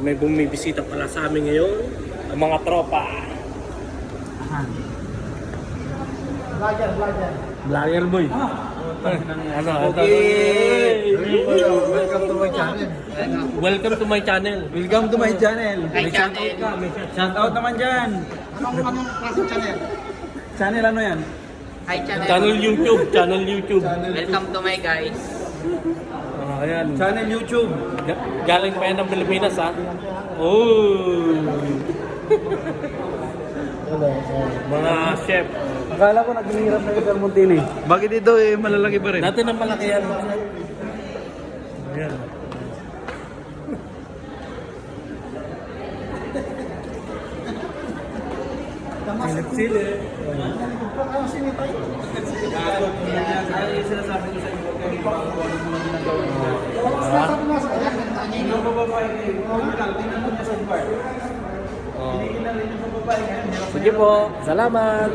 may bumibisita pala sa amin ngayon. Ang mga tropa. Vlogger boy. Ano? Okay. Welcome to my channel. Welcome to my channel. Welcome to my channel. May channel. Shout out naman dyan. Anong klaseng channel? Channel ano yan? Hi channel. Channel YouTube. Channel YouTube. Welcome to my guys. Ayan. Channel YouTube. Galing pa yan ng Pilipinas ha. Oh. Mga chef. Akala ko naghihirap na yung Montini. Bakit ito malalaki pa rin? Dati nang malaki yan. Ayan. Silip-silip. Ay, sinasabi ko sa inyo. Yung babae kayo, tingnan mo niya sa bar. Hindi rin yung babae kayo. Sige po. Salamat.